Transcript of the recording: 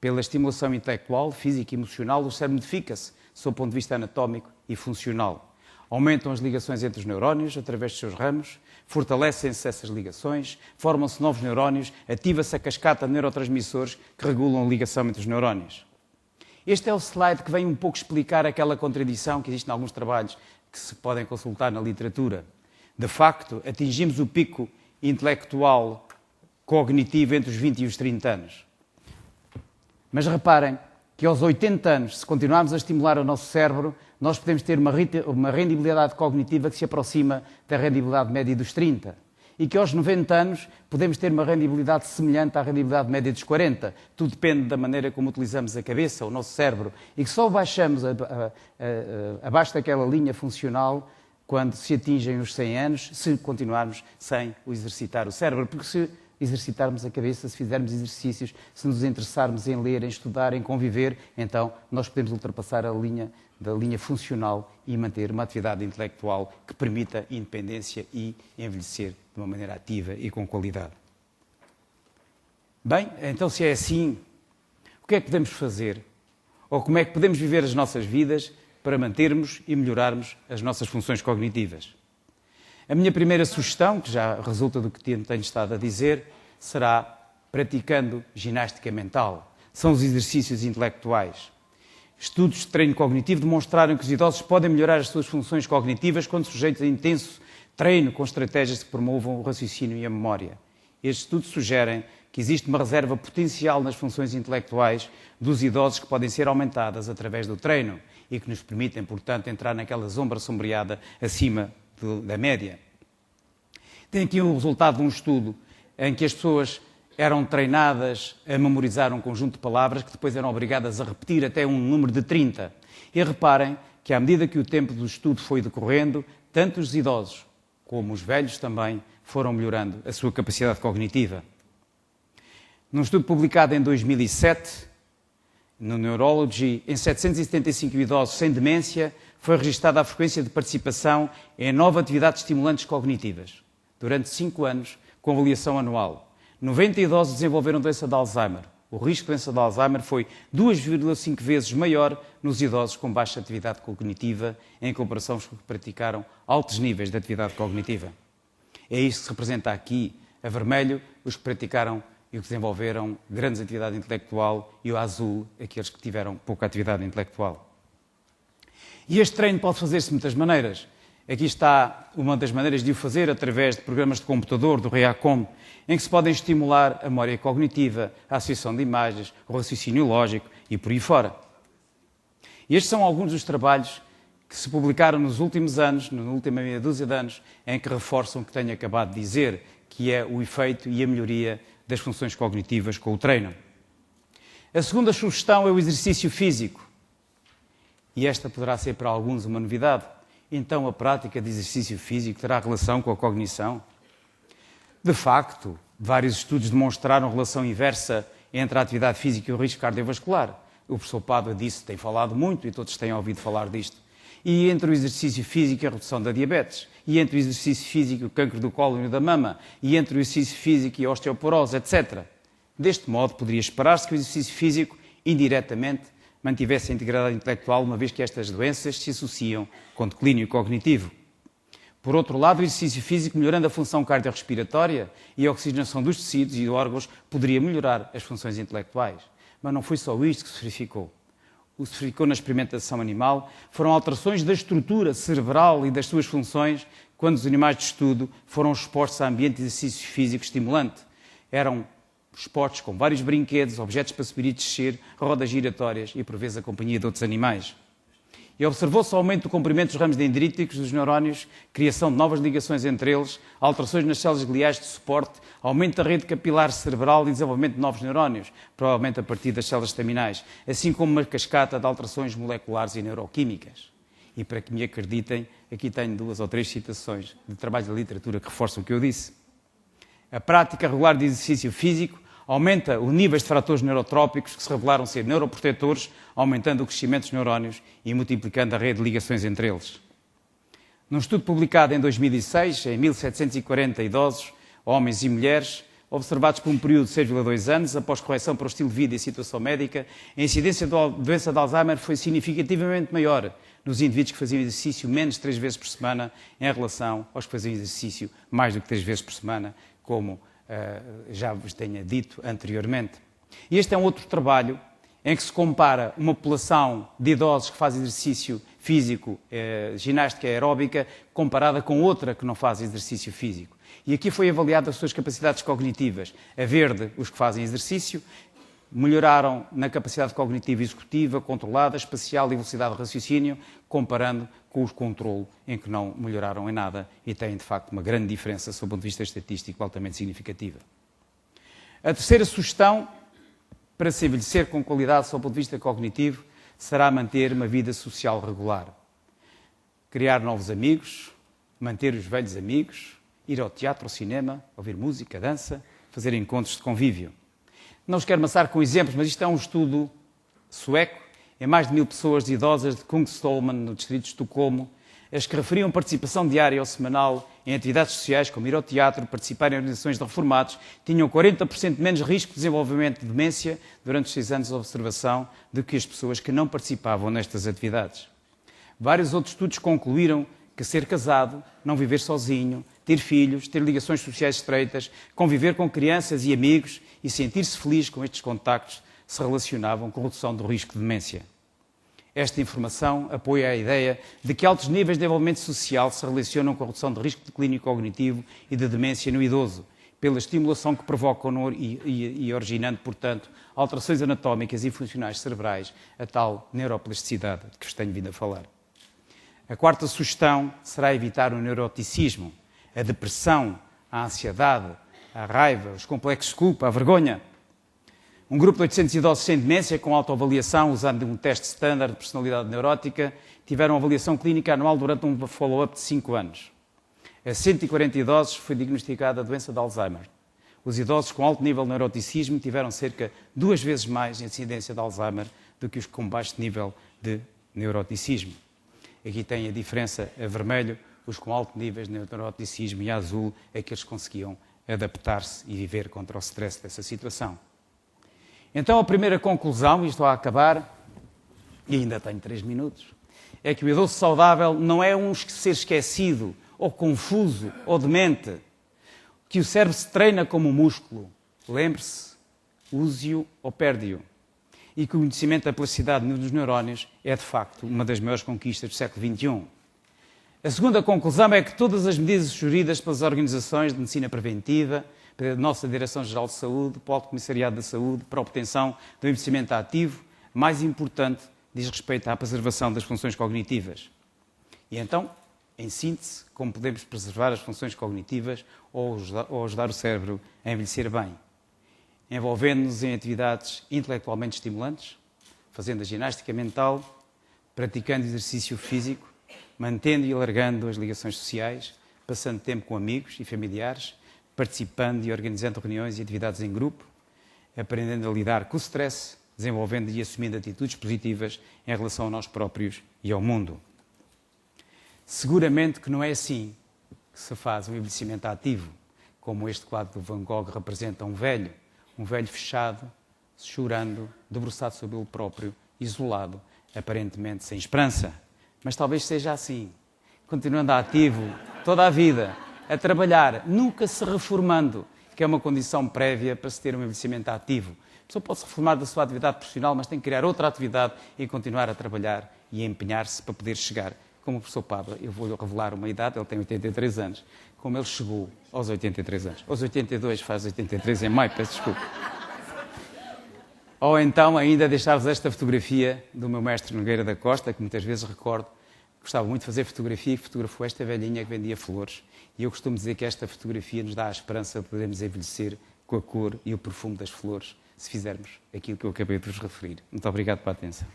Pela estimulação intelectual, física e emocional, o cérebro modifica-se, sob o ponto de vista anatómico e funcional. Aumentam as ligações entre os neurónios, através dos seus ramos, fortalecem-se essas ligações, formam-se novos neurónios, ativa-se a cascata de neurotransmissores que regulam a ligação entre os neurónios. Este é o slide que vem um pouco explicar aquela contradição que existe em alguns trabalhos que se podem consultar na literatura. De facto, atingimos o pico intelectual cognitivo entre os 20 e os 30 anos. Mas reparem que aos 80 anos, se continuarmos a estimular o nosso cérebro, nós podemos ter uma rendibilidade cognitiva que se aproxima da rendibilidade média dos 30. E que aos 90 anos podemos ter uma rendibilidade semelhante à rendibilidade média dos 40. Tudo depende da maneira como utilizamos a cabeça, o nosso cérebro. E que só baixamos abaixo daquela linha funcional quando se atingem os 100 anos, se continuarmos sem exercitar o cérebro. Porque se exercitarmos a cabeça, se fizermos exercícios, se nos interessarmos em ler, em estudar, em conviver, então nós podemos ultrapassar a linha funcional e manter uma atividade intelectual que permita independência e envelhecer de uma maneira ativa e com qualidade. Bem, então se é assim, o que é que podemos fazer? Ou como é que podemos viver as nossas vidas para mantermos e melhorarmos as nossas funções cognitivas? A minha primeira sugestão, que já resulta do que tenho estado a dizer, será praticando ginástica mental. São os exercícios intelectuais. Estudos de treino cognitivo demonstraram que os idosos podem melhorar as suas funções cognitivas quando sujeitos a intenso treino com estratégias que promovam o raciocínio e a memória. Estes estudos sugerem que existe uma reserva potencial nas funções intelectuais dos idosos que podem ser aumentadas através do treino e que nos permitem, portanto, entrar naquela sombra sombreada acima da média. Tem aqui um resultado de um estudo em que as pessoas eram treinadas a memorizar um conjunto de palavras que depois eram obrigadas a repetir até um número de 30. E reparem que, à medida que o tempo do estudo foi decorrendo, tanto os idosos como os velhos também foram melhorando a sua capacidade cognitiva. Num estudo publicado em 2007, no Neurology, em 775 idosos sem demência, foi registada a frequência de participação em 9 atividades estimulantes cognitivas, durante 5 anos, com avaliação anual. 90 idosos desenvolveram doença de Alzheimer. O risco de doença de Alzheimer foi 2,5 vezes maior nos idosos com baixa atividade cognitiva, em comparação com os que praticaram altos níveis de atividade cognitiva. É isto que se representa aqui, a vermelho, os que praticaram e que desenvolveram grande atividade intelectual, e o azul, aqueles que tiveram pouca atividade intelectual. E este treino pode fazer-se de muitas maneiras. Aqui está uma das maneiras de o fazer, através de programas de computador, do REACOM, em que se podem estimular a memória cognitiva, a associação de imagens, o raciocínio lógico e por aí fora. E estes são alguns dos trabalhos que se publicaram nos últimos anos, na última meia dúzia de anos, em que reforçam o que tenho acabado de dizer, que é o efeito e a melhoria das funções cognitivas com o treino. A segunda sugestão é o exercício físico. E esta poderá ser para alguns uma novidade. Então a prática de exercício físico terá relação com a cognição? De facto, vários estudos demonstraram relação inversa entre a atividade física e o risco cardiovascular. O professor Pádua disse, tem falado muito e todos têm ouvido falar disto. E entre o exercício físico e a redução da diabetes. E entre o exercício físico e o cancro do cólon e da mama. E entre o exercício físico e a osteoporose, etc. Deste modo, poderia esperar-se que o exercício físico, indiretamente, mantivesse a integridade intelectual, uma vez que estas doenças se associam com declínio cognitivo. Por outro lado, o exercício físico, melhorando a função cardiorrespiratória e a oxigenação dos tecidos e órgãos, poderia melhorar as funções intelectuais. Mas não foi só isto que se verificou. O que se verificou na experimentação animal foram alterações da estrutura cerebral e das suas funções quando os animais de estudo foram expostos a ambiente de exercício físico estimulante. Eram expostos com vários brinquedos, objetos para subir e descer, rodas giratórias e, por vezes, a companhia de outros animais. E observou-se o aumento do comprimento dos ramos dendríticos dos neurónios, criação de novas ligações entre eles, alterações nas células gliais de suporte, aumento da rede capilar cerebral e desenvolvimento de novos neurónios, provavelmente a partir das células estaminais, assim como uma cascata de alterações moleculares e neuroquímicas. E para que me acreditem, aqui tenho 2 ou 3 citações de trabalhos da literatura que reforçam o que eu disse. A prática regular de exercício físico aumenta o nível de fatores neurotrópicos que se revelaram ser neuroprotetores, aumentando o crescimento dos neurónios e multiplicando a rede de ligações entre eles. Num estudo publicado em 2006, em 1.740 idosos, homens e mulheres, observados por um período de 6,2 anos, após correção para o estilo de vida e situação médica, a incidência da doença de Alzheimer foi significativamente maior nos indivíduos que faziam exercício menos de 3 vezes por semana em relação aos que faziam exercício mais do que 3 vezes por semana, como já vos tenha dito anteriormente. E este é um outro trabalho em que se compara uma população de idosos que faz exercício físico, ginástica aeróbica, comparada com outra que não faz exercício físico. E aqui foi avaliado as suas capacidades cognitivas. A verde, os que fazem exercício, melhoraram na capacidade cognitiva executiva, controlada, espacial e velocidade de raciocínio, comparando com os controle, em que não melhoraram em nada e têm, de facto, uma grande diferença, sob o ponto de vista estatístico, altamente significativa. A terceira sugestão, para se envelhecer com qualidade, sob o ponto de vista cognitivo, será manter uma vida social regular. Criar novos amigos, manter os velhos amigos, ir ao teatro, ao cinema, ouvir música, dança, fazer encontros de convívio. Não os quero amassar com exemplos, mas isto é um estudo sueco, em mais de 1000 pessoas idosas de Kungsholmen, no distrito de Estocolmo, as que referiam participação diária ou semanal em atividades sociais, como ir ao teatro, participar em organizações de reformados, tinham 40% menos risco de desenvolvimento de demência durante os 6 anos de observação do que as pessoas que não participavam nestas atividades. Vários outros estudos concluíram que ser casado, não viver sozinho, ter filhos, ter ligações sociais estreitas, conviver com crianças e amigos e sentir-se feliz com estes contactos se relacionavam com a redução do risco de demência. Esta informação apoia a ideia de que altos níveis de desenvolvimento social se relacionam com a redução de risco de declínio cognitivo e de demência no idoso, pela estimulação que provocam e originando, portanto, alterações anatómicas e funcionais cerebrais, a tal neuroplasticidade de que vos tenho vindo a falar. A quarta sugestão será evitar o neuroticismo, a depressão, a ansiedade, a raiva, os complexos de culpa, a vergonha. Um grupo de 800 idosos sem demência, com autoavaliação, usando um teste standard de personalidade neurótica, tiveram avaliação clínica anual durante um follow-up de 5 anos. A 140 idosos foi diagnosticada a doença de Alzheimer. Os idosos com alto nível de neuroticismo tiveram cerca de 2 vezes mais incidência de Alzheimer do que os com baixo nível de neuroticismo. Aqui tem a diferença a vermelho, os com alto nível de neuroticismo, e a azul, aqueles que conseguiam adaptar-se e viver contra o stress dessa situação. Então, a primeira conclusão, e estou a acabar, e ainda tenho 3 minutos, é que o idoso saudável não é um ser esquecido, ou confuso, ou demente, que o cérebro se treina como um músculo. Lembre-se, use-o ou perde-o. E que o conhecimento da plasticidade dos neurónios é, de facto, uma das maiores conquistas do século XXI. A segunda conclusão é que todas as medidas sugeridas pelas organizações de medicina preventiva, pela nossa Direção-Geral de Saúde, pelo Alto Comissariado da Saúde, para a obtenção do envelhecimento ativo, mais importante, diz respeito à preservação das funções cognitivas. E então, em síntese, como podemos preservar as funções cognitivas ou ajudar o cérebro a envelhecer bem? Envolvendo-nos em atividades intelectualmente estimulantes, fazendo a ginástica mental, praticando exercício físico, mantendo e alargando as ligações sociais, passando tempo com amigos e familiares, participando e organizando reuniões e atividades em grupo, aprendendo a lidar com o stress, desenvolvendo e assumindo atitudes positivas em relação a nós próprios e ao mundo. Seguramente que não é assim que se faz um envelhecimento ativo, como este quadro do Van Gogh representa um velho fechado, chorando, debruçado sobre ele próprio, isolado, aparentemente sem esperança. Mas talvez seja assim, continuando ativo toda a vida, a trabalhar, nunca se reformando, que é uma condição prévia para se ter um envelhecimento ativo. A pessoa pode se reformar da sua atividade profissional, mas tem que criar outra atividade e continuar a trabalhar e a empenhar-se para poder chegar. Como o professor Pablo, eu vou-lhe revelar uma idade, ele tem 83 anos, como ele chegou aos 83 anos. Aos 82, faz 83 em maio, peço desculpa. Ou então ainda deixar-vos esta fotografia do meu mestre Nogueira da Costa, que muitas vezes recordo, gostava muito de fazer fotografia e fotografou esta velhinha que vendia flores. E eu costumo dizer que esta fotografia nos dá a esperança de podermos envelhecer com a cor e o perfume das flores, se fizermos aquilo que eu acabei de vos referir. Muito obrigado pela atenção.